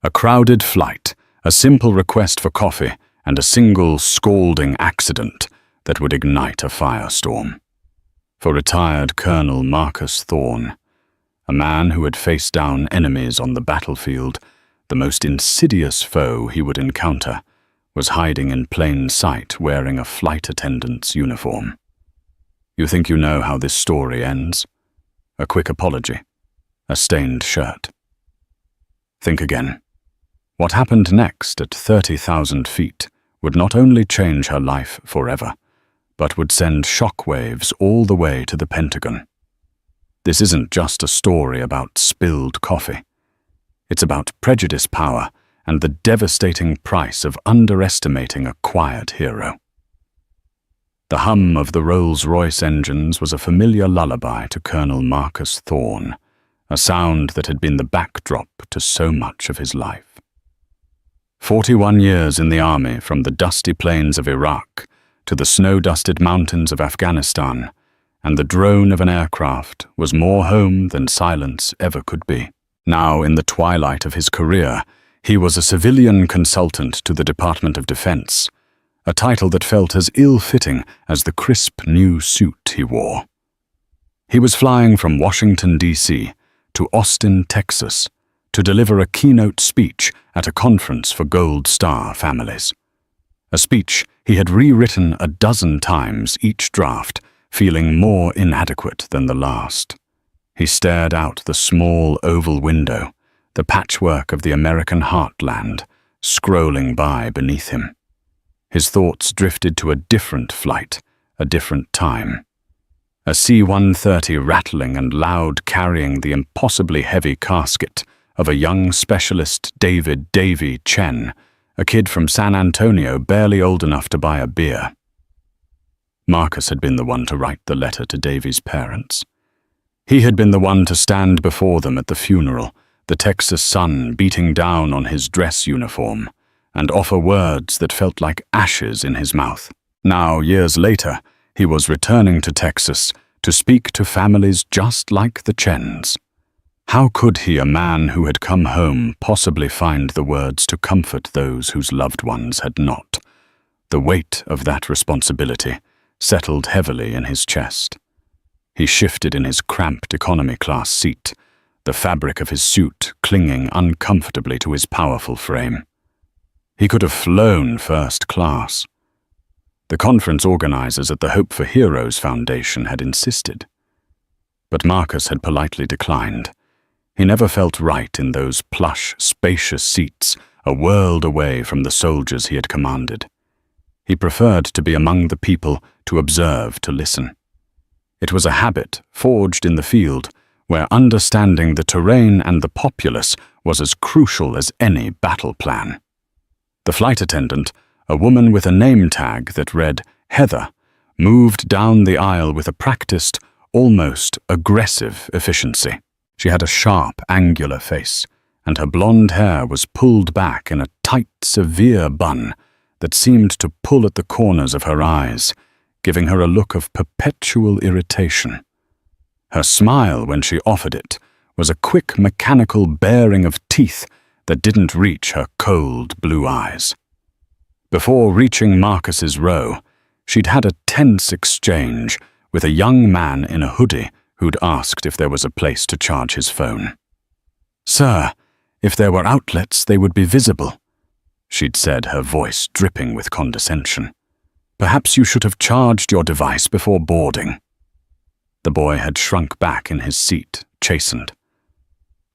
A crowded flight, a simple request for coffee, and a single scalding accident that would ignite a firestorm. For retired Colonel Marcus Thorne, a man who had faced down enemies on the battlefield, the most insidious foe he would encounter was hiding in plain sight wearing a flight attendant's uniform. You think you know how this story ends? A quick apology, a stained shirt. Think again. What happened next at 30,000 feet would not only change her life forever, but would send shockwaves all the way to the Pentagon. This isn't just a story about spilled coffee. It's about prejudice power and the devastating price of underestimating a quiet hero. The hum of the Rolls-Royce engines was a familiar lullaby to Colonel Marcus Thorne, a sound that had been the backdrop to so much of his life. 41 years in the army, from the dusty plains of Iraq to the snow-dusted mountains of Afghanistan, and the drone of an aircraft was more home than silence ever could be. Now, in the twilight of his career, he was a civilian consultant to the Department of Defense, a title that felt as ill-fitting as the crisp new suit he wore. He was flying from Washington, D.C. to Austin, Texas, to deliver a keynote speech at a conference for Gold Star families. A speech he had rewritten a dozen times, each draft feeling more inadequate than the last. He stared out the small oval window, the patchwork of the American heartland, scrolling by beneath him. His thoughts drifted to a different flight, a different time. A C-130 rattling and loud, carrying the impossibly heavy casket of a young specialist David "Davy" Chen, a kid from San Antonio barely old enough to buy a beer. Marcus had been the one to write the letter to Davy's parents. He had been the one to stand before them at the funeral, the Texas sun beating down on his dress uniform, and offer words that felt like ashes in his mouth. Now, years later, he was returning to Texas to speak to families just like the Chens. How could he, a man who had come home, possibly find the words to comfort those whose loved ones had not? The weight of that responsibility settled heavily in his chest. He shifted in his cramped economy-class seat, the fabric of his suit clinging uncomfortably to his powerful frame. He could have flown first class. The conference organizers at the Hope for Heroes Foundation had insisted. But Marcus had politely declined. He never felt right in those plush, spacious seats, a world away from the soldiers he had commanded. He preferred to be among the people, to observe, to listen. It was a habit forged in the field, where understanding the terrain and the populace was as crucial as any battle plan. The flight attendant, a woman with a name tag that read Heather, moved down the aisle with a practiced, almost aggressive efficiency. She had a sharp, angular face, and her blonde hair was pulled back in a tight, severe bun that seemed to pull at the corners of her eyes, giving her a look of perpetual irritation. Her smile, when she offered it, was a quick mechanical baring of teeth that didn't reach her cold blue eyes. Before reaching Marcus's row, she'd had a tense exchange with a young man in a hoodie who'd asked if there was a place to charge his phone. "Sir, if there were outlets, they would be visible," she'd said, her voice dripping with condescension. "Perhaps you should have charged your device before boarding." The boy had shrunk back in his seat, chastened.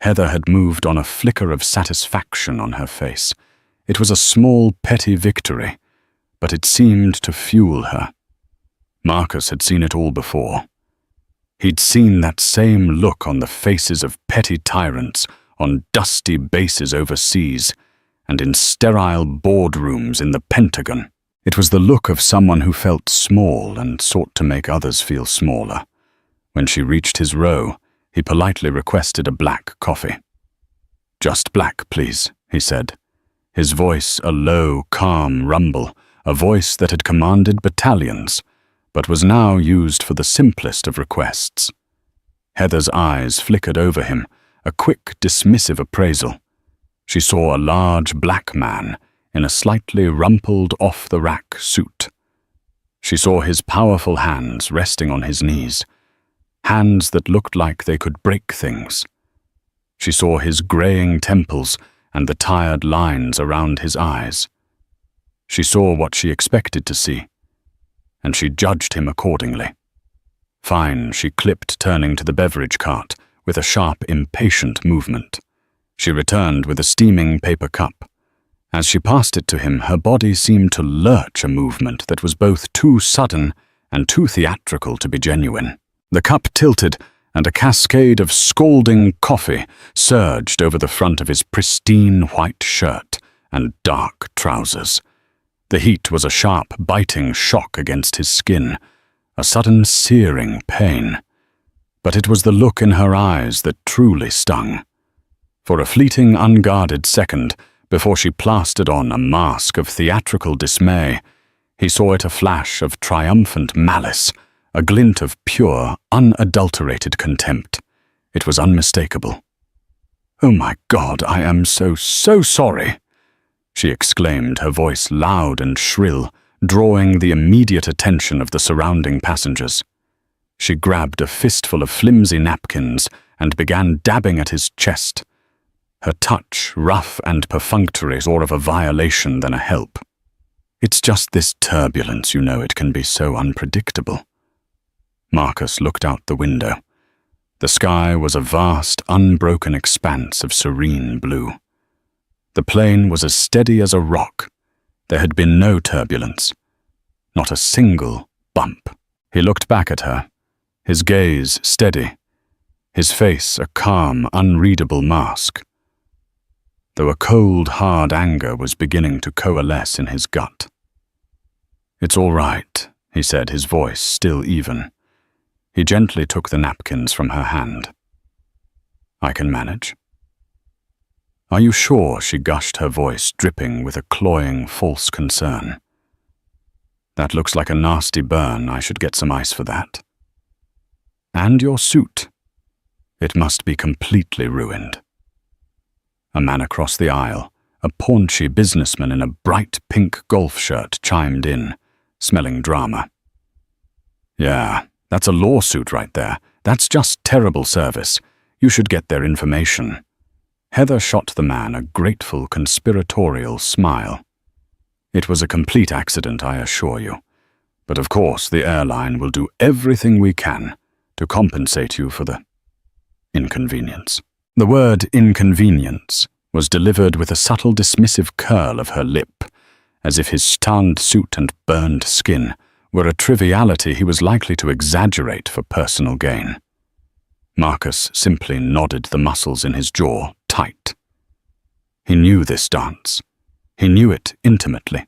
Heather had moved on, a flicker of satisfaction on her face. It was a small, petty victory, but it seemed to fuel her. Marcus had seen it all before. He'd seen that same look on the faces of petty tyrants on dusty bases overseas and in sterile boardrooms in the Pentagon. It was the look of someone who felt small and sought to make others feel smaller. When she reached his row, he politely requested a black coffee. "Just black, please," he said, his voice a low, calm rumble, a voice that had commanded battalions, but was now used for the simplest of requests. Heather's eyes flickered over him, a quick, dismissive appraisal. She saw a large black man in a slightly rumpled off-the-rack suit. She saw his powerful hands resting on his knees, hands that looked like they could break things. She saw his graying temples and the tired lines around his eyes. She saw what she expected to see, and she judged him accordingly. Fine, she clipped, turning to the beverage cart with a sharp, impatient movement. She returned with a steaming paper cup. As she passed it to him, her body seemed to lurch, a movement that was both too sudden and too theatrical to be genuine. The cup tilted, and a cascade of scalding coffee surged over the front of his pristine white shirt and dark trousers. The heat was a sharp, biting shock against his skin, a sudden searing pain. But it was the look in her eyes that truly stung. For a fleeting, unguarded second, before she plastered on a mask of theatrical dismay, he saw it a flash of triumphant malice, a glint of pure, unadulterated contempt. It was unmistakable. "Oh my God, I am so sorry," she exclaimed, her voice loud and shrill, drawing the immediate attention of the surrounding passengers. She grabbed a fistful of flimsy napkins and began dabbing at his chest. Her touch, rough and perfunctory, more of a violation than a help. "It's just this turbulence, you know, it can be so unpredictable." Marcus looked out the window. The sky was a vast, unbroken expanse of serene blue. The plane was as steady as a rock. There had been no turbulence, not a single bump. He looked back at her, his gaze steady, his face a calm, unreadable mask, though a cold, hard anger was beginning to coalesce in his gut. "It's all right," he said, his voice still even. He gently took the napkins from her hand. "I can manage." "Are you sure?" she gushed, her voice dripping with a cloying, false concern. "That looks like a nasty burn. I should get some ice for that." "And your suit. It must be completely ruined." A man across the aisle, a paunchy businessman in a bright pink golf shirt, chimed in, smelling drama. "Yeah, that's a lawsuit right there. That's just terrible service. You should get their information." Heather shot the man a grateful, conspiratorial smile. "It was a complete accident, I assure you. But of course, the airline will do everything we can to compensate you for the inconvenience." The word inconvenience was delivered with a subtle dismissive curl of her lip, as if his tanned suit and burned skin were a triviality he was likely to exaggerate for personal gain. Marcus simply nodded, the muscles in his jaw tight. He knew this dance. He knew it intimately.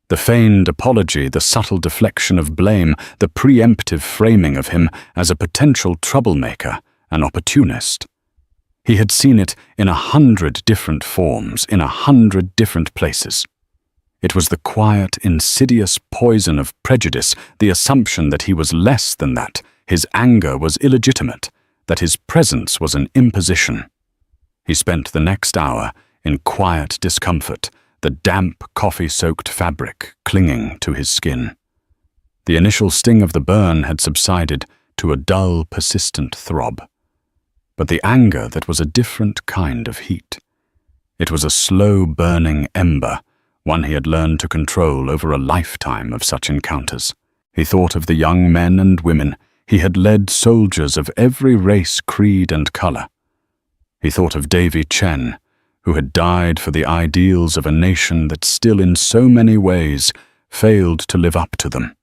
The feigned apology, the subtle deflection of blame, the preemptive framing of him as a potential troublemaker, an opportunist. He had seen it in 100 different forms, in 100 different places. It was the quiet, insidious poison of prejudice, the assumption that he was less than that, his anger was illegitimate, that his presence was an imposition. He spent the next hour in quiet discomfort, the damp, coffee-soaked fabric clinging to his skin. The initial sting of the burn had subsided to a dull, persistent throb. But the anger that was a different kind of heat. It was a slow-burning ember, one he had learned to control over a lifetime of such encounters. He thought of the young men and women he had led, soldiers of every race, creed, and color. He thought of Davy Chen, who had died for the ideals of a nation that still in so many ways failed to live up to them.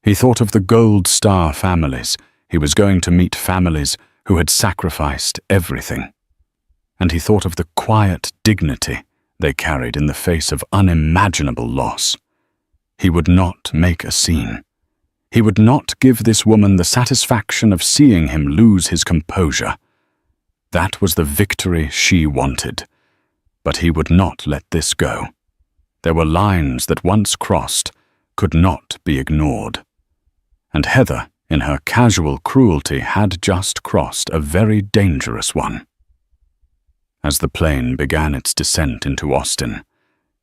He thought of the Gold Star families. He was going to meet families who had sacrificed everything. And he thought of the quiet dignity they carried in the face of unimaginable loss. He would not make a scene. He would not give this woman the satisfaction of seeing him lose his composure. That was the victory she wanted. But he would not let this go. There were lines that once crossed could not be ignored. And Heather, in her casual cruelty, had just crossed a very dangerous one. As the plane began its descent into Austin,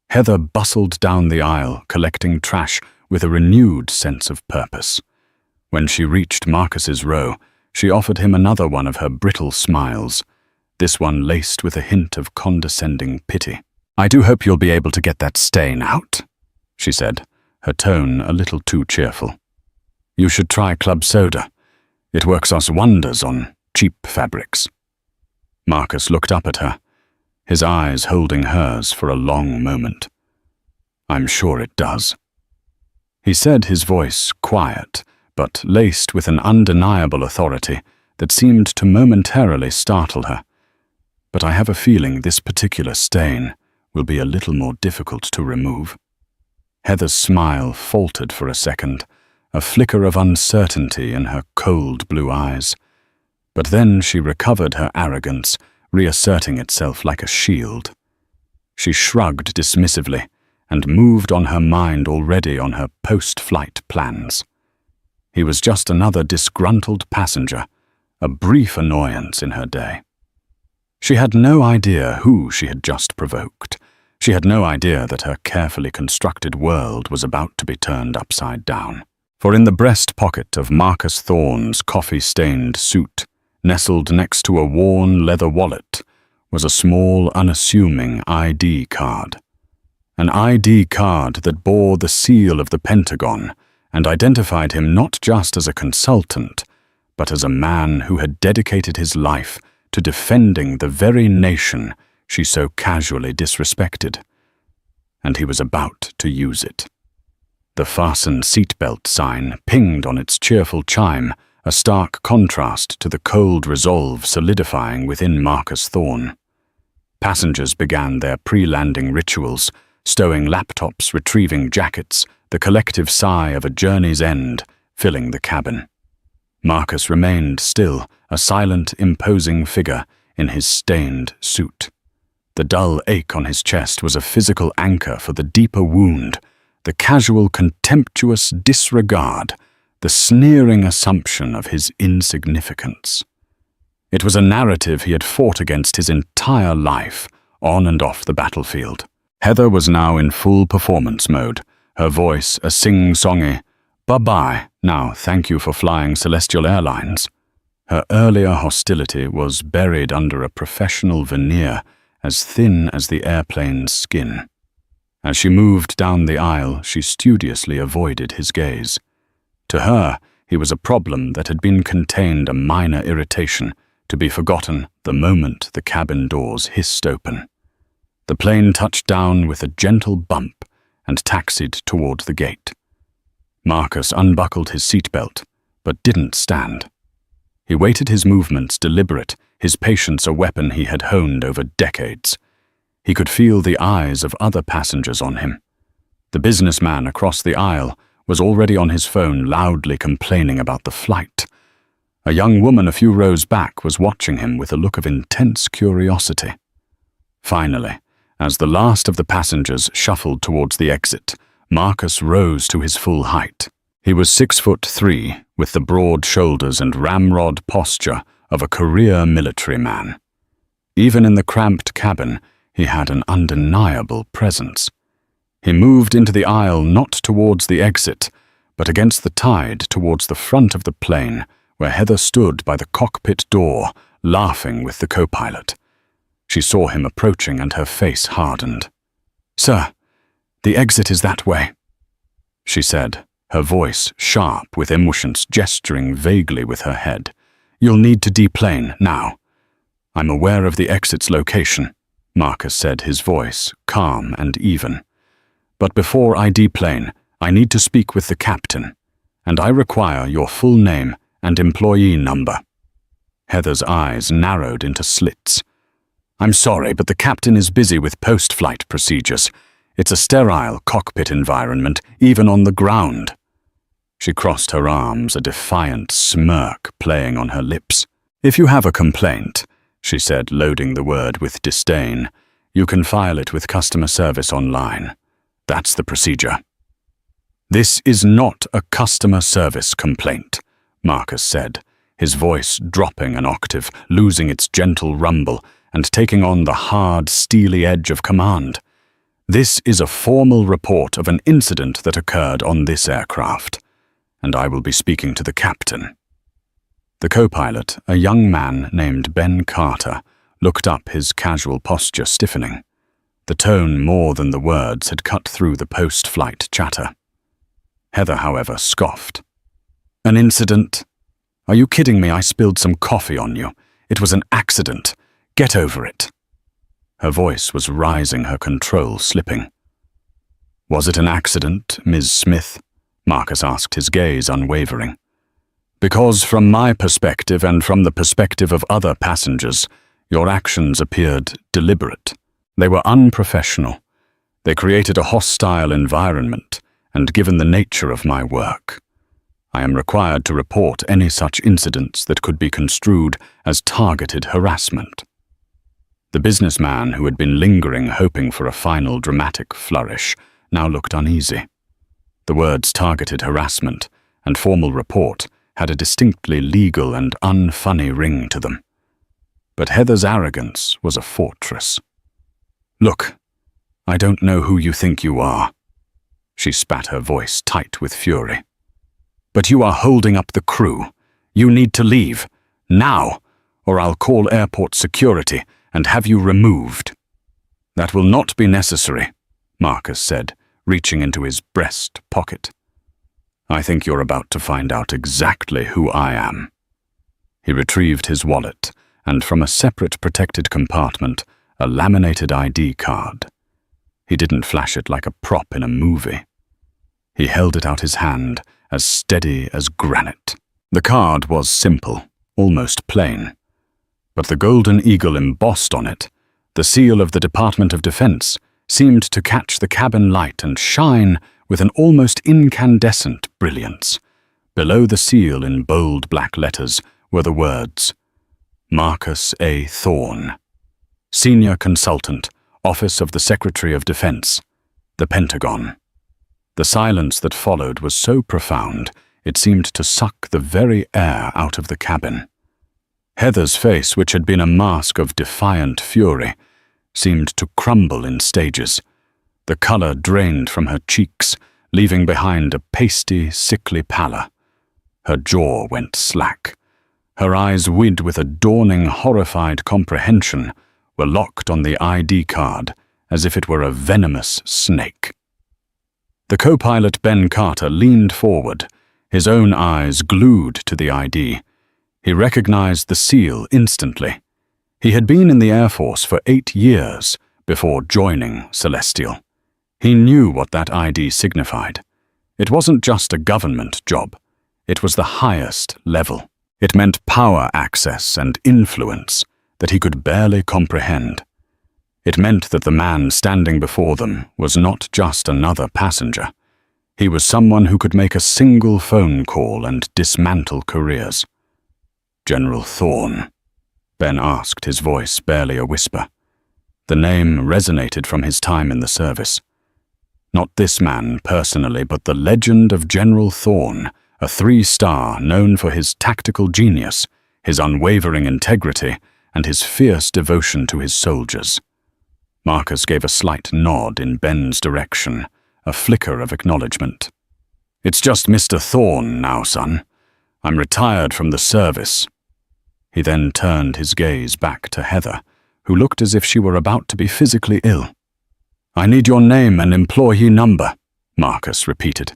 Heather bustled down the aisle, collecting trash with a renewed sense of purpose. When she reached Marcus's row, she offered him another one of her brittle smiles, this one laced with a hint of condescending pity. "I do hope you'll be able to get that stain out," she said, her tone a little too cheerful. "You should try club soda. It works us wonders on cheap fabrics." Marcus looked up at her, his eyes holding hers for a long moment. "I'm sure it does," he said, his voice quiet, but laced with an undeniable authority that seemed to momentarily startle her. "But I have a feeling this particular stain will be a little more difficult to remove." Heather's smile faltered for a second, a flicker of uncertainty in her cold blue eyes. But then she recovered her arrogance, reasserting itself like a shield. She shrugged dismissively and moved on, her mind already on her post-flight plans. He was just another disgruntled passenger, a brief annoyance in her day. She had no idea who she had just provoked. She had no idea that her carefully constructed world was about to be turned upside down. For in the breast pocket of Marcus Thorne's coffee-stained suit, nestled next to a worn leather wallet, was a small, unassuming ID card. An ID card that bore the seal of the Pentagon and identified him not just as a consultant, but as a man who had dedicated his life to defending the very nation she so casually disrespected. And he was about to use it. The fasten seatbelt sign pinged on its cheerful chime, a stark contrast to the cold resolve solidifying within Marcus Thorne. Passengers began their pre-landing rituals, stowing laptops, retrieving jackets, the collective sigh of a journey's end filling the cabin. Marcus remained still, a silent, imposing figure in his stained suit. The dull ache on his chest was a physical anchor for the deeper wound, the casual, contemptuous disregard, the sneering assumption of his insignificance. It was a narrative he had fought against his entire life, on and off the battlefield. Heather was now in full performance mode, her voice a sing-songy, "Bye-bye, now thank you for flying Celestial Airlines." Her earlier hostility was buried under a professional veneer as thin as the airplane's skin. As she moved down the aisle, she studiously avoided his gaze. To her, he was a problem that had been contained, a minor irritation, to be forgotten the moment the cabin doors hissed open. The plane touched down with a gentle bump and taxied toward the gate. Marcus unbuckled his seatbelt, but didn't stand. He waited, his movements deliberate, his patience a weapon he had honed over decades. He could feel the eyes of other passengers on him. The businessman across the aisle was already on his phone, loudly complaining about the flight. A young woman a few rows back was watching him with a look of intense curiosity. Finally, as the last of the passengers shuffled towards the exit, Marcus rose to his full height. He was 6'3", with the broad shoulders and ramrod posture of a career military man. Even in the cramped cabin, he had an undeniable presence. He moved into the aisle not towards the exit, but against the tide towards the front of the plane, where Heather stood by the cockpit door, laughing with the co-pilot. She saw him approaching and her face hardened. "Sir, the exit is that way," she said, her voice sharp with emotions, gesturing vaguely with her head. "You'll need to deplane now." "I'm aware of the exit's location," Marcus said, his voice calm and even. "But before I deplane, I need to speak with the captain, and I require your full name and employee number." Heather's eyes narrowed into slits. "I'm sorry, but the captain is busy with post-flight procedures. It's a sterile cockpit environment, even on the ground." She crossed her arms, a defiant smirk playing on her lips. "If you have a complaint," she said, loading the word with disdain, "you can file it with customer service online. That's the procedure." "This is not a customer service complaint," Marcus said, his voice dropping an octave, losing its gentle rumble, and taking on the hard, steely edge of command. This is a formal report of an incident that occurred on this aircraft, and I will be speaking to the captain. The co-pilot, a young man named Ben Carter, looked up, his casual posture stiffening. The tone more than the words had cut through the post-flight chatter. Heather, however, scoffed. "An incident? Are you kidding me? I spilled some coffee on you. It was an accident. Get over it." Her voice was rising, her control slipping. "Was it an accident, Ms. Smith?" Marcus asked, his gaze unwavering. "Because from my perspective and from the perspective of other passengers, your actions appeared deliberate. They were unprofessional. They created a hostile environment, and given the nature of my work, I am required to report any such incidents that could be construed as targeted harassment." The businessman, who had been lingering, hoping for a final dramatic flourish, now looked uneasy. The words targeted harassment and formal report had a distinctly legal and unfunny ring to them. But Heather's arrogance was a fortress. "Look, I don't know who you think you are." She spat, her voice tight with fury. "But you are holding up the crew. You need to leave, now, or I'll call airport security and have you removed." "That will not be necessary," Marcus said, reaching into his breast pocket. "I think you're about to find out exactly who I am." He retrieved his wallet, and from a separate protected compartment, a laminated ID card. He didn't flash it like a prop in a movie. He held it out his hand, as steady as granite. The card was simple, almost plain. But the golden eagle embossed on it, the seal of the Department of Defense, seemed to catch the cabin light and shine with an almost incandescent brilliance. Below the seal in bold black letters were the words, "Marcus A. Thorne, Senior Consultant, Office of the Secretary of Defense, the Pentagon." The silence that followed was so profound, it seemed to suck the very air out of the cabin. Heather's face, which had been a mask of defiant fury, seemed to crumble in stages. The color drained from her cheeks, leaving behind a pasty, sickly pallor. Her jaw went slack. Her eyes, wide with a dawning, horrified comprehension, were locked on the ID card, as if it were a venomous snake. The co-pilot Ben Carter leaned forward, his own eyes glued to the ID. He recognized the seal instantly. He had been in the Air Force for 8 years before joining Celestial. He knew what that ID signified. It wasn't just a government job. It was the highest level. It meant power access and influence that he could barely comprehend. It meant that the man standing before them was not just another passenger. He was someone who could make a single phone call and dismantle careers. "General Thorne," Ben asked, his voice barely a whisper. The name resonated from his time in the service. Not this man personally, but the legend of General Thorne, a 3-star known for his tactical genius, his unwavering integrity, and his fierce devotion to his soldiers. Marcus gave a slight nod in Ben's direction, a flicker of acknowledgement. "It's just Mr. Thorne now, son. I'm retired from the service." He then turned his gaze back to Heather, who looked as if she were about to be physically ill. "I need your name and employee number," Marcus repeated.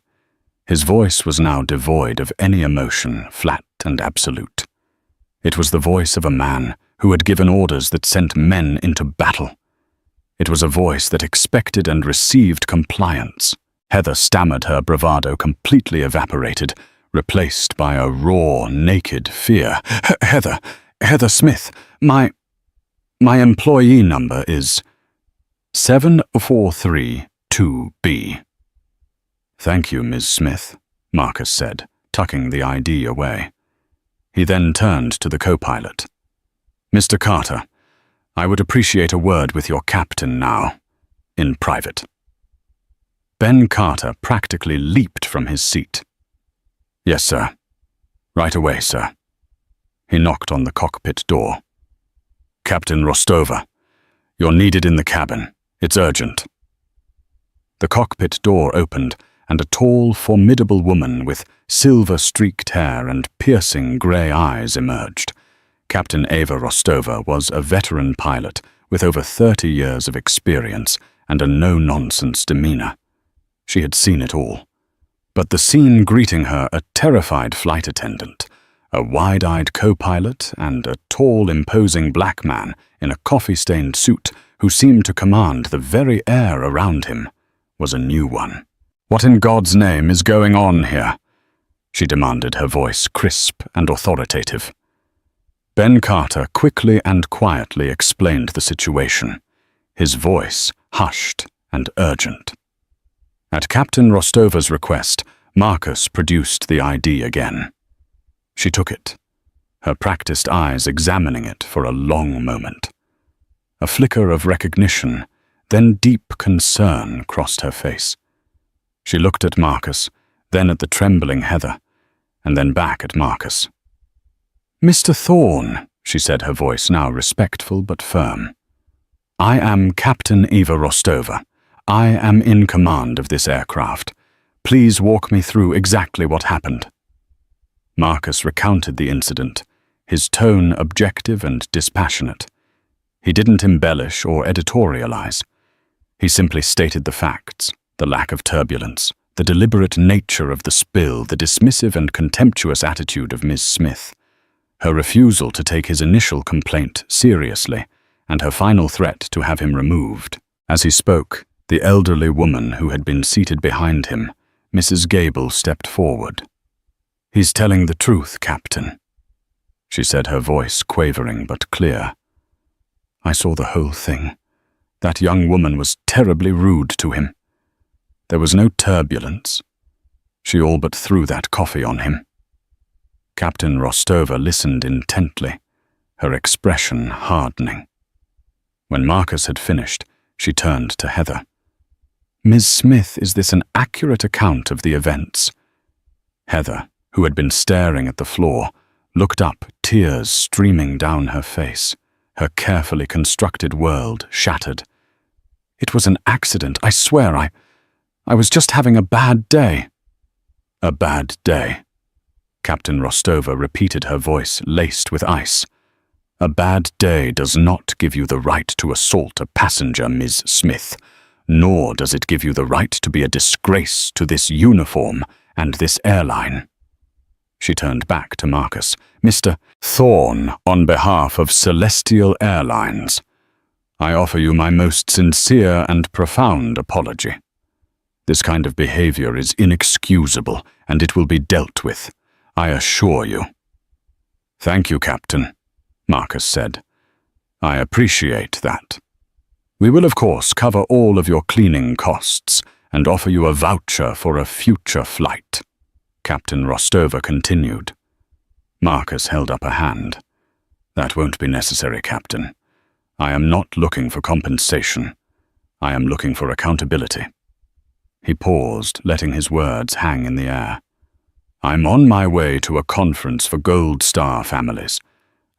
His voice was now devoid of any emotion, flat and absolute. It was the voice of a man who had given orders that sent men into battle. It was a voice that expected and received compliance. Heather stammered, her bravado completely evaporated, replaced by a raw, naked fear. Heather Smith, my employee number is 7432B. "Thank you, Ms. Smith," Marcus said, tucking the ID away. He then turned to the co-pilot. "Mr. Carter, I would appreciate a word with your captain now, in private." Ben Carter practically leaped from his seat. "Yes, sir. Right away, sir." He knocked on the cockpit door. Captain Rostova. You're needed in the cabin. It's urgent." The cockpit door opened, and a tall, formidable woman with silver-streaked hair and piercing grey eyes emerged. Captain Eva Rostova was a veteran pilot with over 30 years of experience and a no-nonsense demeanor. She had seen it all. But the scene greeting her, a terrified flight attendant, a wide-eyed co-pilot, and a tall, imposing black man in a coffee-stained suit who seemed to command the very air around him, was a new one. "What in God's name is going on here?" she demanded, her voice crisp and authoritative. Ben Carter quickly and quietly explained the situation, his voice hushed and urgent. At Captain Rostova's request, Marcus produced the ID again. She took it, her practiced eyes examining it for a long moment. A flicker of recognition, then deep concern crossed her face. She looked at Marcus, then at the trembling Heather, and then back at Marcus. "Mr. Thorne," she said, her voice now respectful but firm. "I am Captain Eva Rostova. I am in command of this aircraft. Please walk me through exactly what happened." Marcus recounted the incident, his tone objective and dispassionate. He didn't embellish or editorialize. He simply stated the facts, the lack of turbulence, the deliberate nature of the spill, the dismissive and contemptuous attitude of Ms. Smith, her refusal to take his initial complaint seriously, and her final threat to have him removed. As he spoke, the elderly woman who had been seated behind him, Mrs. Gable, stepped forward. "He's telling the truth, Captain," she said, her voice quavering but clear. "I saw the whole thing. That young woman was terribly rude to him. There was no turbulence. She all but threw that coffee on him." Captain Rostova listened intently, her expression hardening. When Marcus had finished, she turned to Heather. "Ms. Smith, is this an accurate account of the events?" Heather, who had been staring at the floor, looked up, tears streaming down her face, her carefully constructed world shattered. "It was an accident, I swear. I was just having a bad day." "A bad day," Captain Rostova repeated, her voice laced with ice. "A bad day does not give you the right to assault a passenger, Ms. Smith, nor does it give you the right to be a disgrace to this uniform and this airline." She turned back to Marcus. "Mr. Thorne, on behalf of Celestial Airlines, I offer you my most sincere and profound apology. This kind of behavior is inexcusable, and it will be dealt with, I assure you." "Thank you, Captain," Marcus said. "I appreciate that. We will, of course, cover all of your cleaning costs and offer you a voucher for a future flight," Captain Rostova continued. Marcus held up a hand. "That won't be necessary, Captain. I am not looking for compensation. I am looking for accountability." He paused, letting his words hang in the air. "I'm on my way to a conference for Gold Star families.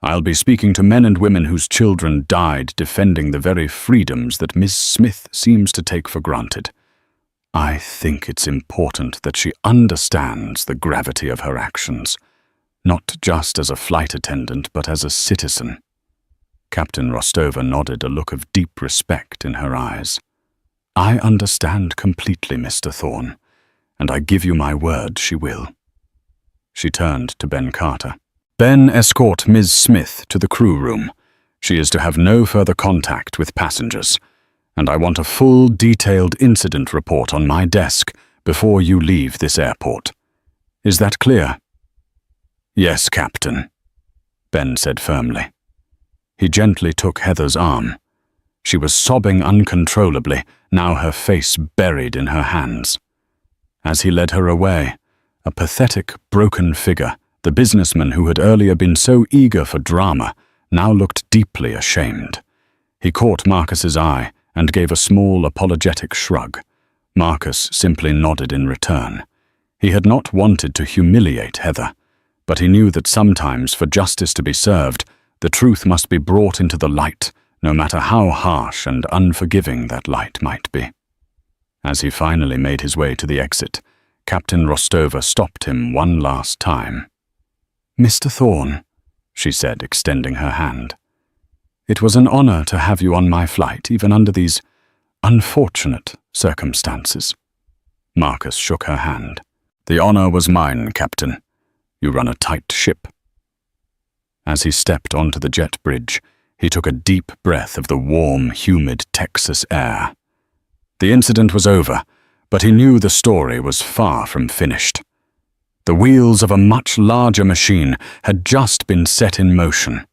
I'll be speaking to men and women whose children died defending the very freedoms that Miss Smith seems to take for granted. I think it's important that she understands the gravity of her actions, not just as a flight attendant, but as a citizen." Captain Rostova nodded, a look of deep respect in her eyes. "I understand completely, Mr. Thorne, and I give you my word she will." She turned to Ben Carter. "Ben, escort Ms. Smith to the crew room. She is to have no further contact with passengers, and I want a full, detailed incident report on my desk before you leave this airport. Is that clear?" "Yes, Captain," Ben said firmly. He gently took Heather's arm. She was sobbing uncontrollably, now her face buried in her hands. As he led her away, a pathetic, broken figure, the businessman who had earlier been so eager for drama, now looked deeply ashamed. He caught Marcus's eye and gave a small, apologetic shrug. Marcus simply nodded in return. He had not wanted to humiliate Heather, but he knew that sometimes, for justice to be served, The truth must be brought into the light, no matter how harsh and unforgiving that light might be. As he finally made his way to the exit, Captain Rostova stopped him one last time. "Mr. Thorne," she said, extending her hand. "It was an honor to have you on my flight, even under these unfortunate circumstances." Marcus shook her hand. "The honor was mine, Captain. You run a tight ship." As he stepped onto the jet bridge, he took a deep breath of the warm, humid Texas air. The incident was over, but he knew the story was far from finished. The wheels of a much larger machine had just been set in motion.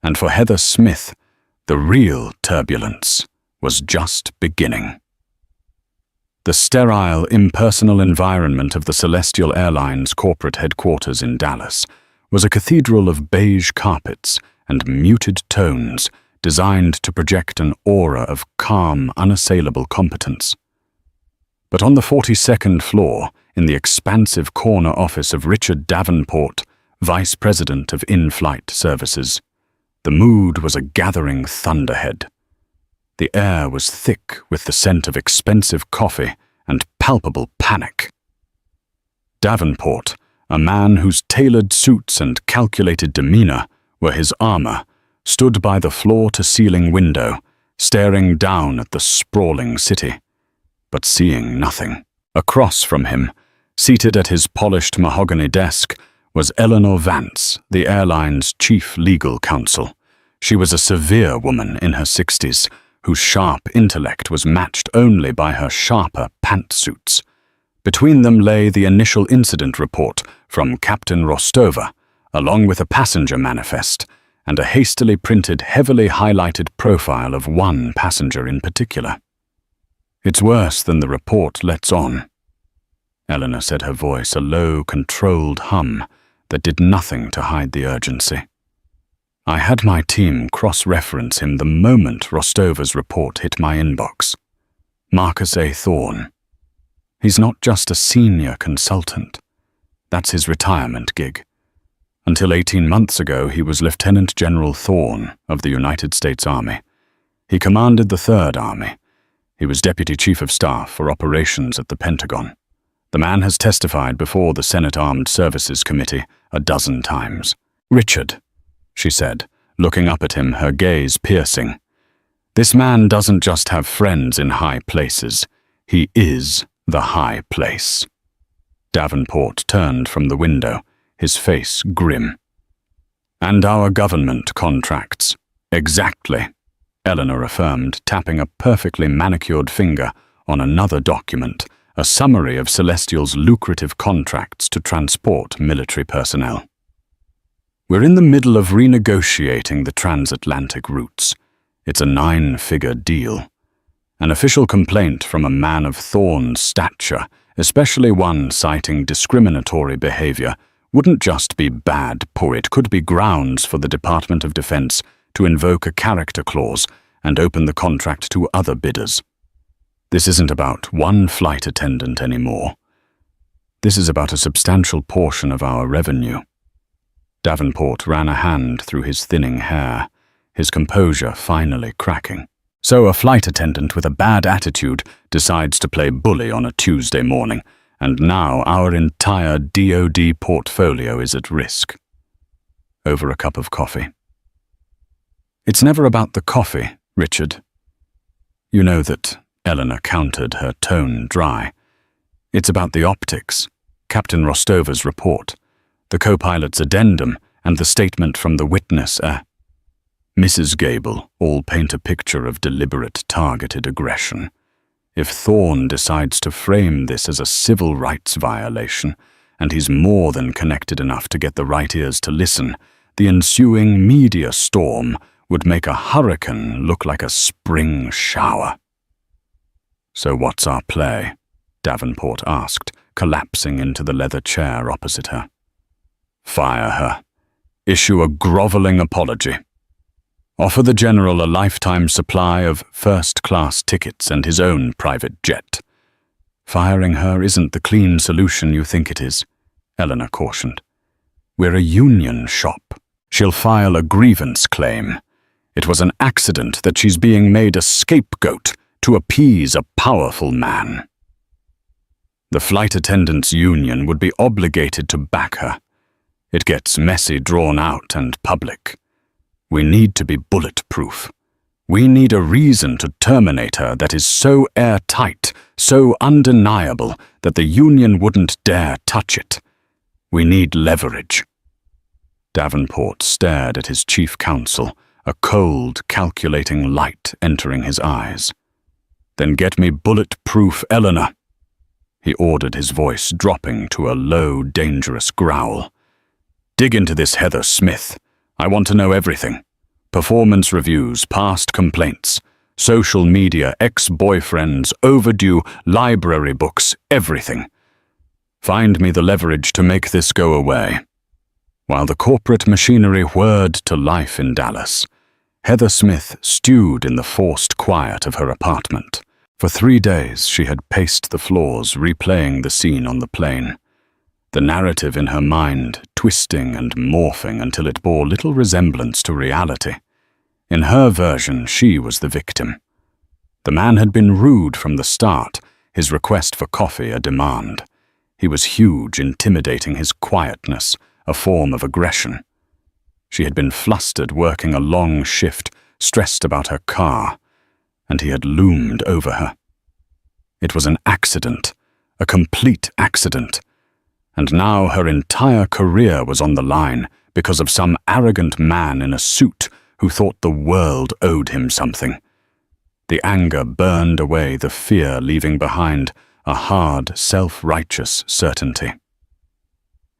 And for Heather Smith, the real turbulence was just beginning. The sterile, impersonal environment of the Celestial Airlines corporate headquarters in Dallas was a cathedral of beige carpets and muted tones designed to project an aura of calm, unassailable competence. But on the 42nd floor, in the expansive corner office of Richard Davenport, Vice President of In-Flight Services, the mood was a gathering thunderhead. The air was thick with the scent of expensive coffee and palpable panic. Davenport, a man whose tailored suits and calculated demeanor were his armor, stood by the floor-to-ceiling window, staring down at the sprawling city, but seeing nothing. Across from him, seated at his polished mahogany desk, was Eleanor Vance, the airline's chief legal counsel. She was a severe woman in her 60s, whose sharp intellect was matched only by her sharper pantsuits. Between them lay the initial incident report from Captain Rostova, along with a passenger manifest, and a hastily printed, heavily highlighted profile of one passenger in particular. "It's worse than the report lets on," Eleanor said, her voice a low, controlled hum that did nothing to hide the urgency. "I had my team cross-reference him the moment Rostova's report hit my inbox. Marcus A. Thorne. He's not just a senior consultant. That's his retirement gig. Until 18 months ago, he was Lieutenant General Thorne of the United States Army. He commanded the Third Army. He was Deputy Chief of Staff for Operations at the Pentagon. The man has testified before the Senate Armed Services Committee a dozen times." "Richard," she said, looking up at him, her gaze piercing. "This man doesn't just have friends in high places. He is the high place." Davenport turned from the window, his face grim. "And our government contracts." "Exactly," Eleanor affirmed, tapping a perfectly manicured finger on another document, a summary of Celestial's lucrative contracts to transport military personnel. "We're in the middle of renegotiating the transatlantic routes. It's a 9-figure deal. An official complaint from a man of Thorne's stature, especially one citing discriminatory behavior, wouldn't just be bad pour. It could be grounds for the Department of Defense to invoke a character clause and open the contract to other bidders. This isn't about one flight attendant anymore. This is about a substantial portion of our revenue." Davenport ran a hand through his thinning hair, his composure finally cracking. "So a flight attendant with a bad attitude decides to play bully on a Tuesday morning, and now our entire DoD portfolio is at risk." Over a cup of coffee. "It's never about the coffee, Richard." "You know that," Eleanor countered, her tone dry. "It's about the optics, Captain Rostova's report, the co-pilot's addendum, and the statement from the witness, Mrs. Gable, all paint a picture of deliberate, targeted aggression. If Thorne decides to frame this as a civil rights violation, and he's more than connected enough to get the right ears to listen, the ensuing media storm would make a hurricane look like a spring shower." "So what's our play?" Davenport asked, collapsing into the leather chair opposite her. "Fire her. Issue a groveling apology. Offer the general a lifetime supply of first-class tickets and his own private jet." "Firing her isn't the clean solution you think it is," Eleanor cautioned. "We're a union shop. She'll file a grievance claim. It was an accident that she's being made a scapegoat to appease a powerful man. The flight attendants' union would be obligated to back her. It gets messy, drawn out, and public. We need to be bulletproof. We need a reason to terminate her that is so airtight, so undeniable that the union wouldn't dare touch it. We need leverage. Davenport stared at his chief counsel, a cold, calculating light entering his eyes. "Then get me bulletproof Eleanor," he ordered, his voice dropping to a low, dangerous growl. "Dig into this Heather Smith. I want to know everything. Performance reviews, past complaints, social media, ex-boyfriends, overdue library books, everything. Find me the leverage to make this go away." While the corporate machinery whirred to life in Dallas, Heather Smith stewed in the forced quiet of her apartment. For 3 days she had paced the floors, replaying the scene on the plane. The narrative in her mind twisting and morphing until it bore little resemblance to reality. In her version, she was the victim. The man had been rude from the start, his request for coffee a demand. He was huge, intimidating, his quietness a form of aggression. She had been flustered, working a long shift, stressed about her car, and he had loomed over her. It was an accident, a complete accident, and now her entire career was on the line because of some arrogant man in a suit who thought the world owed him something. The anger burned away the fear, leaving behind a hard, self-righteous certainty.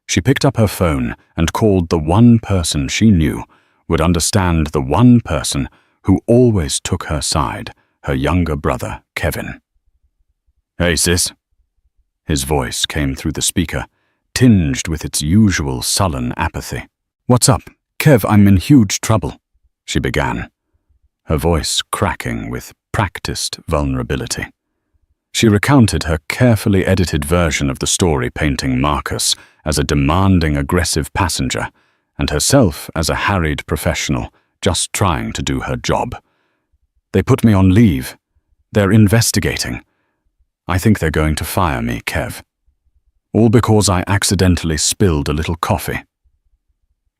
She picked up her phone and called the one person she knew would understand, the one person who always took her side, her younger brother, Kevin. "Hey, sis." His voice came through the speaker, tinged with its usual sullen apathy. "What's up? Kev, I'm in huge trouble," she began, her voice cracking with practiced vulnerability. She recounted her carefully edited version of the story, painting Marcus as a demanding, aggressive passenger and herself as a harried professional just trying to do her job. "They put me on leave. They're investigating. I think they're going to fire me, Kev. All because I accidentally spilled a little coffee."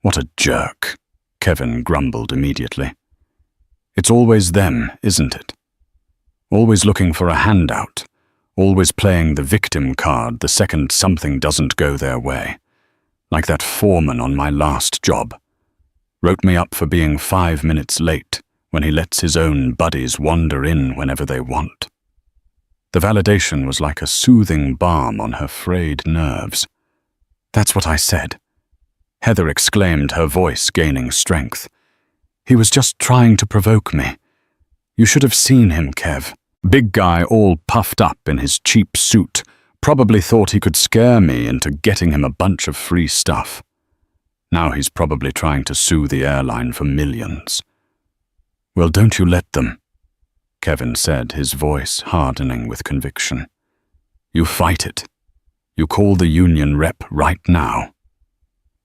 "What a jerk," Kevin grumbled immediately. "It's always them, isn't it? Always looking for a handout, always playing the victim card the second something doesn't go their way. Like that foreman on my last job. Wrote me up for being 5 minutes late when he lets his own buddies wander in whenever they want." The validation was like a soothing balm on her frayed nerves. "That's what I said," Heather exclaimed, her voice gaining strength. "He was just trying to provoke me. You should have seen him, Kev. Big guy, all puffed up in his cheap suit, probably thought he could scare me into getting him a bunch of free stuff. Now he's probably trying to sue the airline for millions." "Well, don't you let them," Kevin said, his voice hardening with conviction. "You fight it. You call the union rep right now.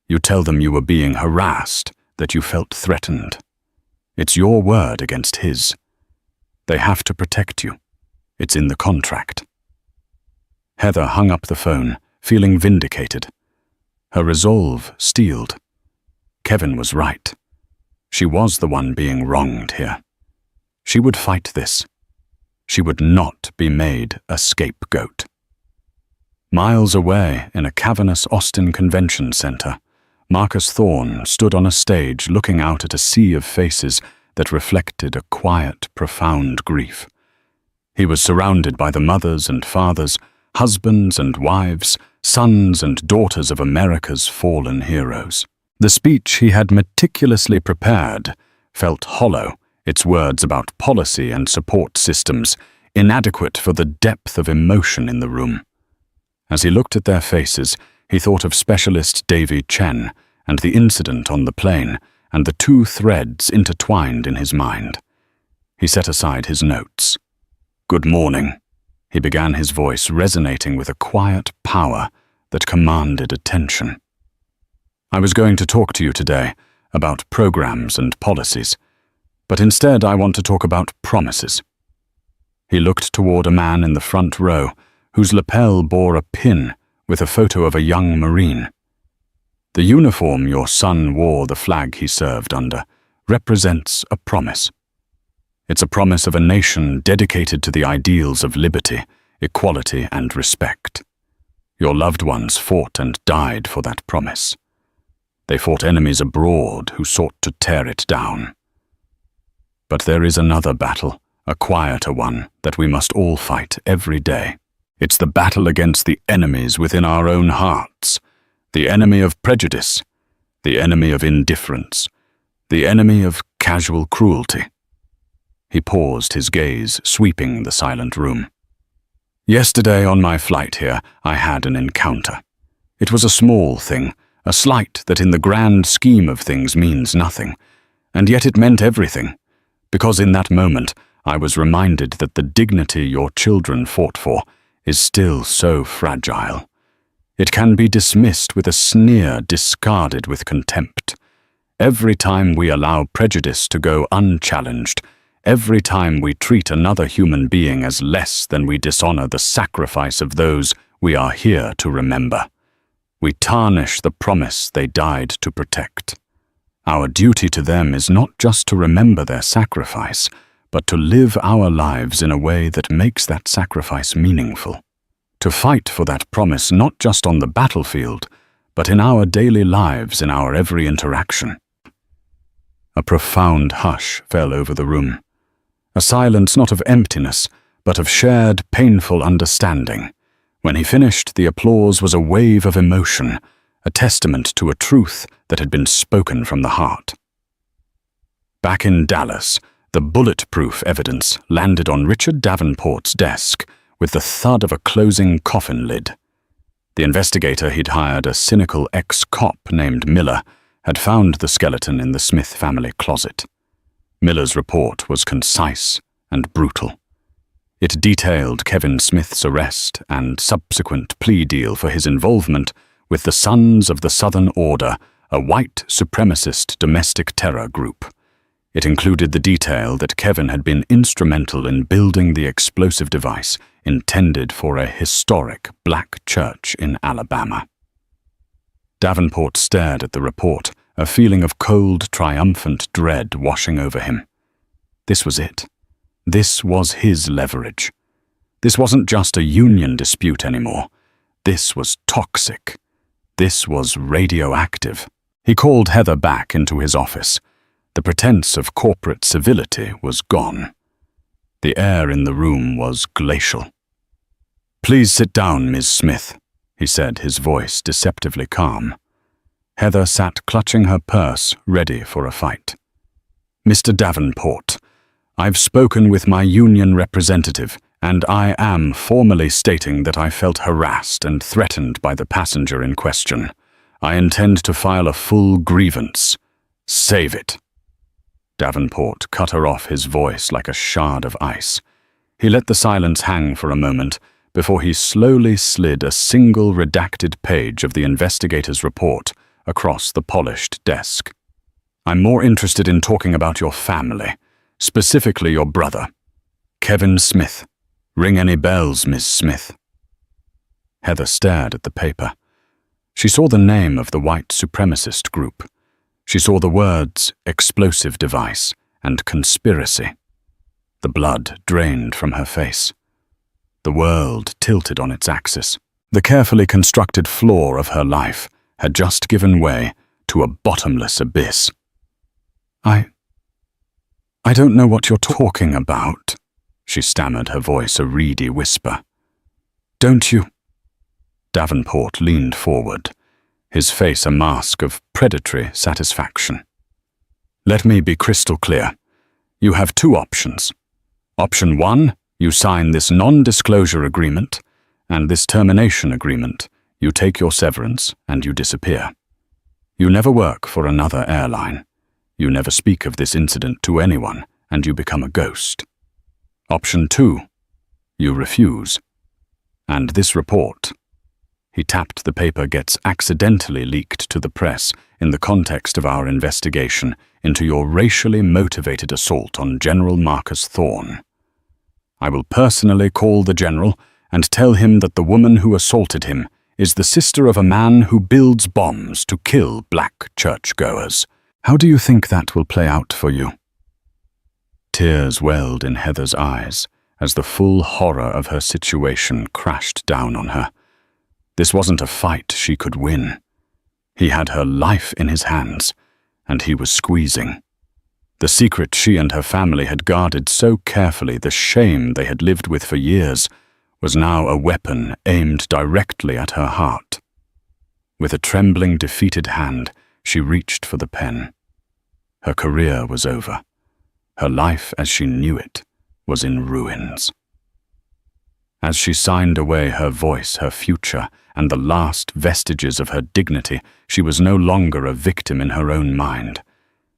You tell them you were being harassed, that you felt threatened. It's your word against his. They have to protect you. It's in the contract." Heather hung up the phone, feeling vindicated. Her resolve steeled. Kevin was right. She was the one being wronged here. She would fight this. She would not be made a scapegoat. Miles away, in a cavernous Austin convention center, Marcus Thorne stood on a stage looking out at a sea of faces that reflected a quiet, profound grief. He was surrounded by the mothers and fathers, husbands and wives, sons and daughters of America's fallen heroes. The speech he had meticulously prepared felt hollow, its words about policy and support systems inadequate for the depth of emotion in the room. As he looked at their faces, he thought of Specialist Davy Chen and the incident on the plane, and the two threads intertwined in his mind. He set aside his notes. "Good morning," he began, his voice resonating with a quiet power that commanded attention. "I was going to talk to you today about programs and policies, but instead I want to talk about promises. He looked toward a man in the front row whose lapel bore a pin with a photo of a young Marine. The uniform your son wore, the flag he served under, represents a promise. It's a promise of a nation dedicated to the ideals of liberty, equality, and respect. Your loved ones fought and died for that promise. They fought enemies abroad who sought to tear it down. But there is another battle, a quieter one, that we must all fight every day. It's the battle against the enemies within our own hearts, the enemy of prejudice, the enemy of indifference, the enemy of casual cruelty. He paused, his gaze sweeping the silent room. Yesterday on my flight here, I had an encounter. It was a small thing, a slight that in the grand scheme of things means nothing, and yet it meant everything, because in that moment I was reminded that the dignity your children fought for is still so fragile. It can be dismissed with a sneer, discarded with contempt. Every time we allow prejudice to go unchallenged, every time we treat another human being as less than we dishonor the sacrifice of those we are here to remember, we tarnish the promise they died to protect. Our duty to them is not just to remember their sacrifice, but to live our lives in a way that makes that sacrifice meaningful. To fight for that promise not just on the battlefield, but in our daily lives, in our every interaction. A profound hush fell over the room. A silence not of emptiness, but of shared, painful understanding. When he finished, the applause was a wave of emotion, a testament to a truth that had been spoken from the heart. Back in Dallas, the bulletproof evidence landed on Richard Davenport's desk with the thud of a closing coffin lid. The investigator he'd hired, a cynical ex-cop named Miller, had found the skeleton in the Smith family closet. Miller's report was concise and brutal. It detailed Kevin Smith's arrest and subsequent plea deal for his involvement with the Sons of the Southern Order, a white supremacist domestic terror group. It included the detail that Kevin had been instrumental in building the explosive device intended for a historic black church in Alabama. Davenport stared at the report, a feeling of cold, triumphant dread washing over him. This was it. This was his leverage. This wasn't just a union dispute anymore. This was toxic. This was radioactive. He called Heather back into his office. The pretense of corporate civility was gone. The air in the room was glacial. "Please sit down, Ms. Smith," he said, his voice deceptively calm. Heather sat clutching her purse, ready for a fight. "Mr. Davenport, I've spoken with my union representative, and I am formally stating that I felt harassed and threatened by the passenger in question. I intend to file a full grievance. Save it." Davenport cut her off, his voice like a shard of ice. He let the silence hang for a moment before he slowly slid a single redacted page of the investigator's report across the polished desk. "I'm more interested in talking about your family, specifically your brother, Kevin Smith. Ring any bells, Miss Smith?" Heather stared at the paper. She saw the name of the white supremacist group. She saw the words explosive device and conspiracy. The blood drained from her face. The world tilted on its axis. The carefully constructed floor of her life had just given way to a bottomless abyss. I don't know what you're talking about," she stammered, her voice a reedy whisper. "Don't you?" Davenport leaned forward, his face a mask of predatory satisfaction. "Let me be crystal clear. You have two options. Option 1, you sign this non-disclosure agreement, and this termination agreement, you take your severance and you disappear. You never work for another airline. You never speak of this incident to anyone, and you become a ghost. Option 2, you refuse. And this report," he tapped the paper, "gets accidentally leaked to the press in the context of our investigation into your racially motivated assault on General Marcus Thorne. I will personally call the general and tell him that the woman who assaulted him is the sister of a man who builds bombs to kill black churchgoers. How do you think that will play out for you?" Tears welled in Heather's eyes as the full horror of her situation crashed down on her. This wasn't a fight she could win. He had her life in his hands, and he was squeezing. The secret she and her family had guarded so carefully, the shame they had lived with for years, was now a weapon aimed directly at her heart. With a trembling, defeated hand, she reached for the pen. Her career was over. Her life as she knew it was in ruins. As she signed away her voice, her future, and the last vestiges of her dignity, she was no longer a victim in her own mind.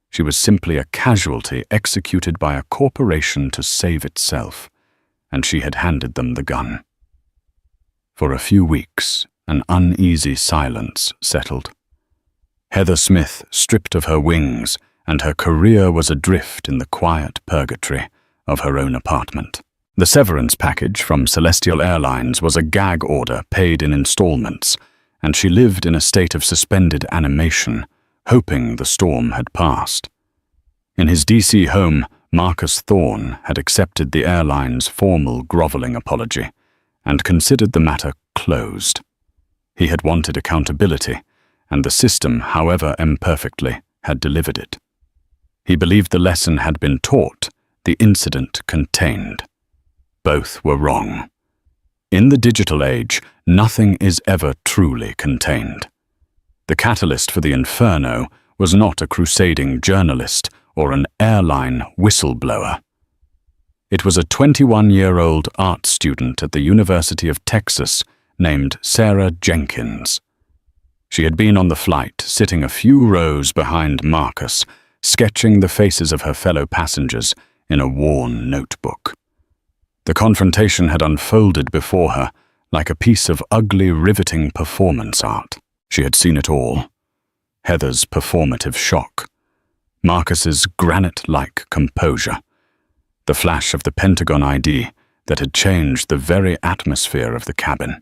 She was simply a casualty executed by a corporation to save itself, and she had handed them the gun. For a few weeks, an uneasy silence settled. Heather Smith, stripped of her wings, and her career was adrift in the quiet purgatory of her own apartment. The severance package from Celestial Airlines was a gag order paid in installments, and she lived in a state of suspended animation, hoping the storm had passed. In his DC home, Marcus Thorne had accepted the airline's formal groveling apology and considered the matter closed. He had wanted accountability, and the system, however imperfectly, had delivered it. He believed the lesson had been taught, the incident contained. Both were wrong. In the digital age, nothing is ever truly contained. The catalyst for the inferno was not a crusading journalist or an airline whistleblower. It was a 21-year-old art student at the University of Texas named Sarah Jenkins. She had been on the flight, sitting a few rows behind Marcus, sketching the faces of her fellow passengers in a worn notebook. The confrontation had unfolded before her like a piece of ugly, riveting performance art. She had seen it all. Heather's performative shock, Marcus's granite-like composure, the flash of the Pentagon ID that had changed the very atmosphere of the cabin.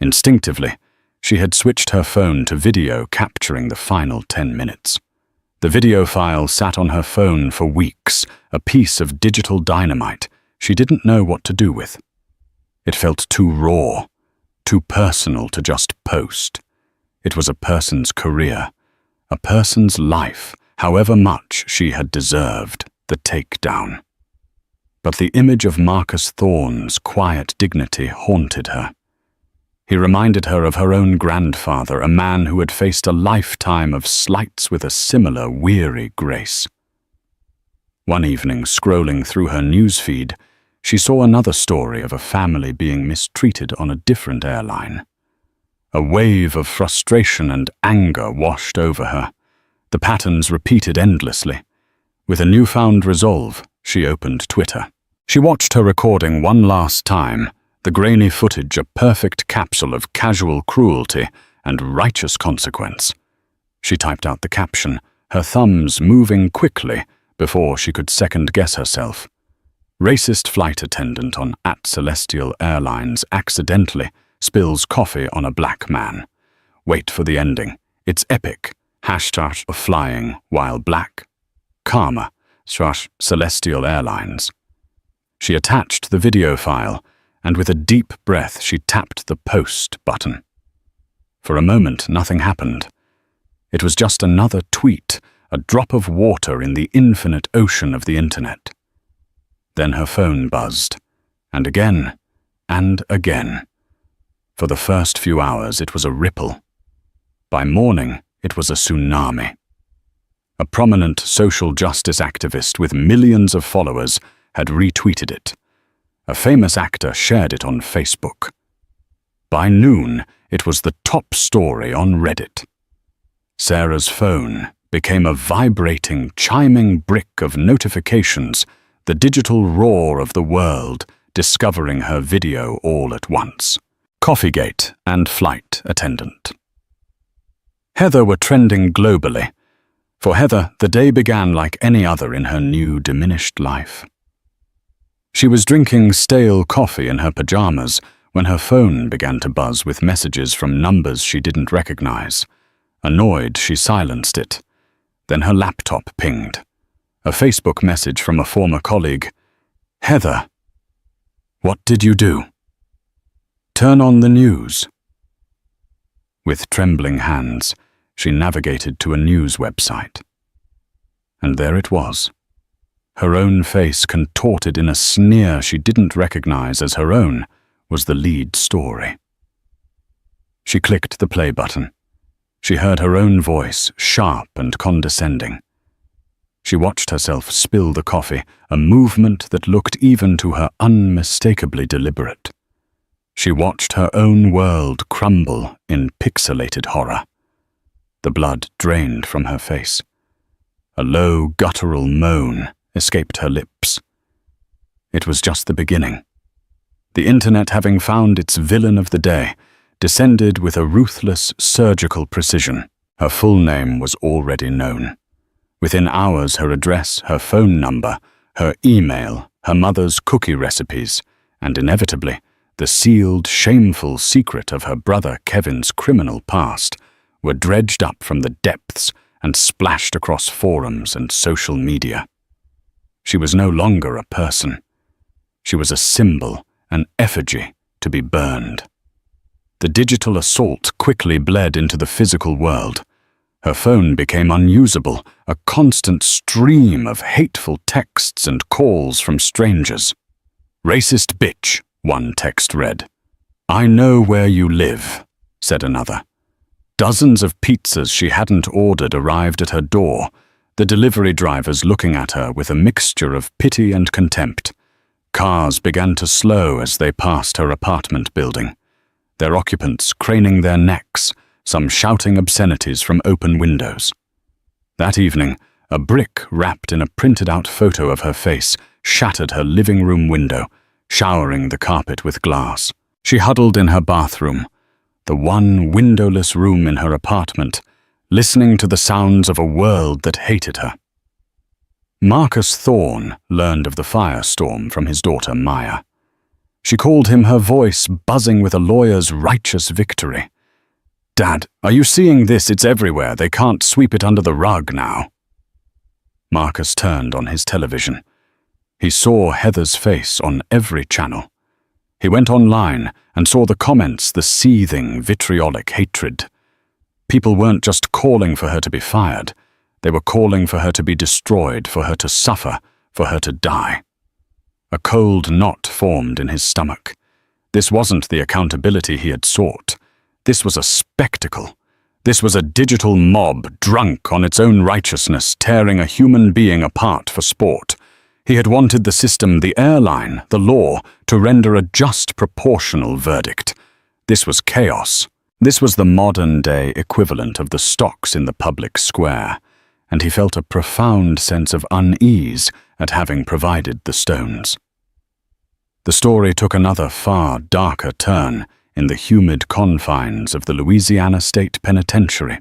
Instinctively, she had switched her phone to video, capturing the final 10 minutes. The video file sat on her phone for weeks, a piece of digital dynamite she didn't know what to do with. It felt too raw, too personal to just post. It was a person's career, a person's life, however much she had deserved the takedown. But the image of Marcus Thorne's quiet dignity haunted her. He reminded her of her own grandfather, a man who had faced a lifetime of slights with a similar weary grace. One evening, scrolling through her newsfeed, she saw another story of a family being mistreated on a different airline. A wave of frustration and anger washed over her. The patterns repeated endlessly. With a newfound resolve, she opened Twitter. She watched her recording one last time, the grainy footage a perfect capsule of casual cruelty and righteous consequence. She typed out the caption, her thumbs moving quickly before she could second-guess herself. Racist flight attendant on Celestial Airlines accidentally spills coffee on a black man. Wait for the ending. It's epic. Hashtag flying while black. Karma. Celestial Airlines. She attached the video file, and with a deep breath she tapped the post button. For a moment, nothing happened. It was just another tweet, a drop of water in the infinite ocean of the internet. Then her phone buzzed, and again, and again. For the first few hours it was a ripple. By morning, it was a tsunami. A prominent social justice activist with millions of followers had retweeted it. A famous actor shared it on Facebook. By noon, it was the top story on Reddit. Sarah's phone became a vibrating, chiming brick of notifications, the digital roar of the world discovering her video all at once. Coffeegate and flight attendant. Heather were trending globally. For Heather, the day began like any other in her new, diminished life. She was drinking stale coffee in her pajamas when her phone began to buzz with messages from numbers she didn't recognize. Annoyed, she silenced it. Then her laptop pinged. A Facebook message from a former colleague. "Heather, what did you do? Turn on the news." With trembling hands, she navigated to a news website. And there it was. Her own face, contorted in a sneer she didn't recognize as her own, was the lead story. She clicked the play button. She heard her own voice, sharp and condescending. She watched herself spill the coffee, a movement that looked even to her unmistakably deliberate. She watched her own world crumble in pixelated horror. The blood drained from her face. A low, guttural moan escaped her lips. It was just the beginning. The internet, having found its villain of the day, descended with a ruthless, surgical precision. Her full name was already known. Within hours, her address, her phone number, her email, her mother's cookie recipes, and inevitably, the sealed, shameful secret of her brother Kevin's criminal past were dredged up from the depths and splashed across forums and social media. She was no longer a person. She was a symbol, an effigy to be burned. The digital assault quickly bled into the physical world. Her phone became unusable, a constant stream of hateful texts and calls from strangers. "Racist bitch," one text read. "I know where you live," said another. Dozens of pizzas she hadn't ordered arrived at her door, the delivery drivers looking at her with a mixture of pity and contempt. Cars began to slow as they passed her apartment building, their occupants craning their necks, some shouting obscenities from open windows. That evening, a brick wrapped in a printed-out photo of her face shattered her living room window, showering the carpet with glass. She huddled in her bathroom, the one windowless room in her apartment, listening to the sounds of a world that hated her. Marcus Thorne learned of the firestorm from his daughter Maya. She called him, her voice buzzing with a lawyer's righteous victory. "Dad, are you seeing this? It's everywhere. They can't sweep it under the rug now." Marcus turned on his television. He saw Heather's face on every channel. He went online and saw the comments, the seething, vitriolic hatred. People weren't just calling for her to be fired. They were calling for her to be destroyed, for her to suffer, for her to die. A cold knot formed in his stomach. This wasn't the accountability he had sought. This was a spectacle. This was a digital mob, drunk on its own righteousness, tearing a human being apart for sport. He had wanted the system, the airline, the law, to render a just, proportional verdict. This was chaos. This was the modern-day equivalent of the stocks in the public square, and he felt a profound sense of unease at having provided the stones. The story took another far darker turn in the humid confines of the Louisiana State Penitentiary.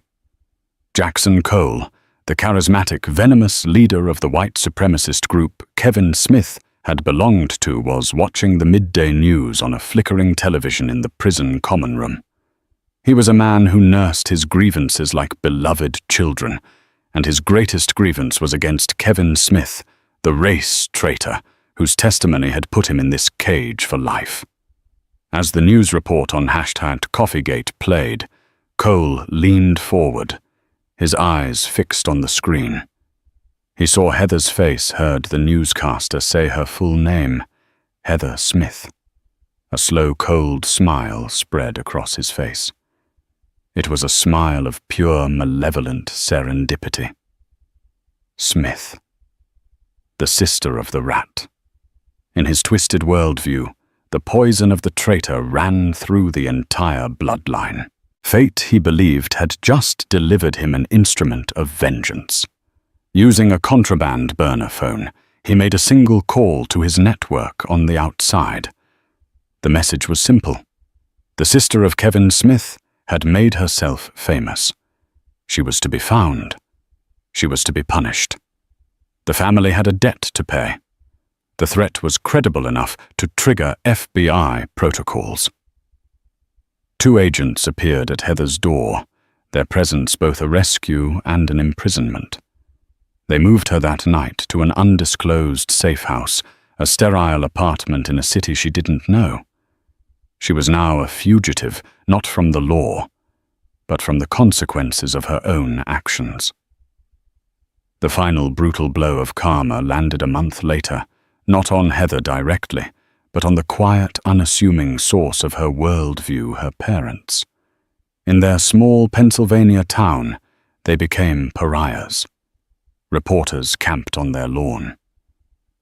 Jackson Cole, the charismatic, venomous leader of the white supremacist group Kevin Smith had belonged to, was watching the midday news on a flickering television in the prison common room. He was a man who nursed his grievances like beloved children, and his greatest grievance was against Kevin Smith, the race traitor whose testimony had put him in this cage for life. As the news report on #Coffeegate played, Cole leaned forward, his eyes fixed on the screen. He saw Heather's face, heard the newscaster say her full name, Heather Smith. A slow, cold smile spread across his face. It was a smile of pure, malevolent serendipity. Smith. The sister of the rat. In his twisted worldview, the poison of the traitor ran through the entire bloodline. Fate, he believed, had just delivered him an instrument of vengeance. Using a contraband burner phone, he made a single call to his network on the outside. The message was simple. The sister of Kevin Smith had made herself famous. She was to be found. She was to be punished. The family had a debt to pay. The threat was credible enough to trigger FBI protocols. 2 agents appeared at Heather's door, their presence both a rescue and an imprisonment. They moved her that night to an undisclosed safe house, a sterile apartment in a city she didn't know. She was now a fugitive, not from the law, but from the consequences of her own actions. The final brutal blow of karma landed a month later, not on Heather directly, but on the quiet, unassuming source of her worldview, her parents. In their small Pennsylvania town, they became pariahs. Reporters camped on their lawn.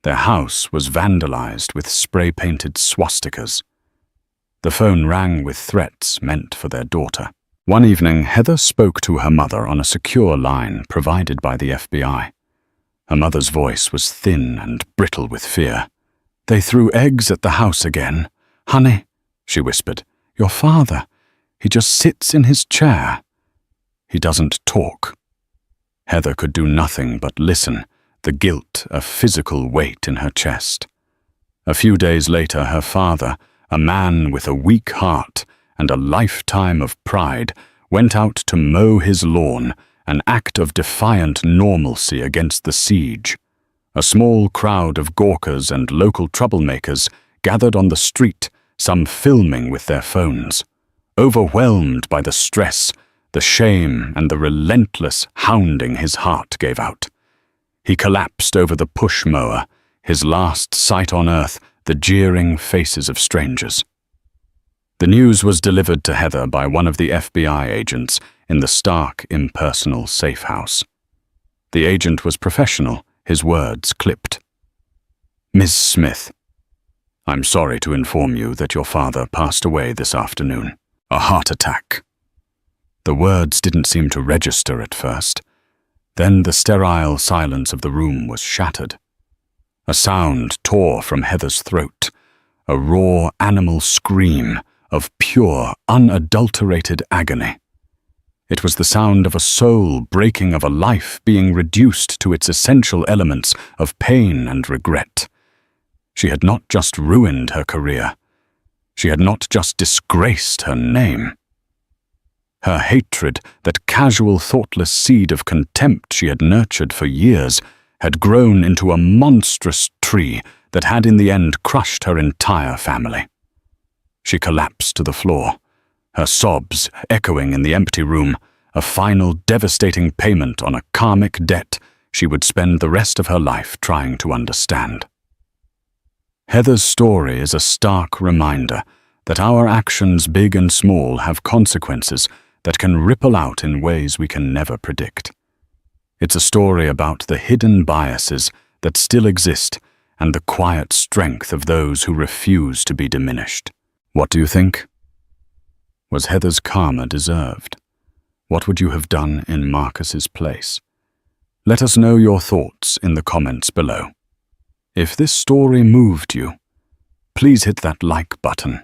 Their house was vandalized with spray-painted swastikas. The phone rang with threats meant for their daughter. One evening, Heather spoke to her mother on a secure line provided by the FBI. Her mother's voice was thin and brittle with fear. "They threw eggs at the house again. Honey," she whispered, "your father, he just sits in his chair. He doesn't talk." Heather could do nothing but listen, the guilt a physical weight in her chest. A few days later, her father, a man with a weak heart and a lifetime of pride, went out to mow his lawn, an act of defiant normalcy against the siege. A small crowd of gawkers and local troublemakers gathered on the street, some filming with their phones. Overwhelmed by the stress, the shame, and the relentless hounding his heart gave out. He collapsed over the push mower, his last sight on earth, the jeering faces of strangers. The news was delivered to Heather by one of the FBI agents in the stark, impersonal safe house. The agent was professional, his words clipped. "Ms. Smith, I'm sorry to inform you that your father passed away this afternoon. A heart attack." The words didn't seem to register at first. Then the sterile silence of the room was shattered. A sound tore from Heather's throat, a raw animal scream of pure, unadulterated agony. It was the sound of a soul breaking, of a life being reduced to its essential elements of pain and regret. She had not just ruined her career. She had not just disgraced her name. Her hatred, that casual, thoughtless seed of contempt she had nurtured for years, had grown into a monstrous tree that had in the end crushed her entire family. She collapsed to the floor, her sobs echoing in the empty room, a final devastating payment on a karmic debt she would spend the rest of her life trying to understand. Heather's story is a stark reminder that our actions, big and small, have consequences that can ripple out in ways we can never predict. It's a story about the hidden biases that still exist and the quiet strength of those who refuse to be diminished. What do you think? Was Heather's karma deserved? What would you have done in Marcus's place? Let us know your thoughts in the comments below. If this story moved you, please hit that like button.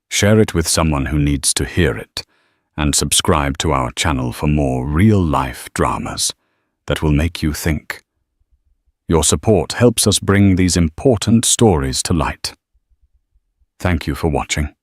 Share it with someone who needs to hear it, and subscribe to our channel for more real-life dramas that will make you think. Your support helps us bring these important stories to light. Thank you for watching.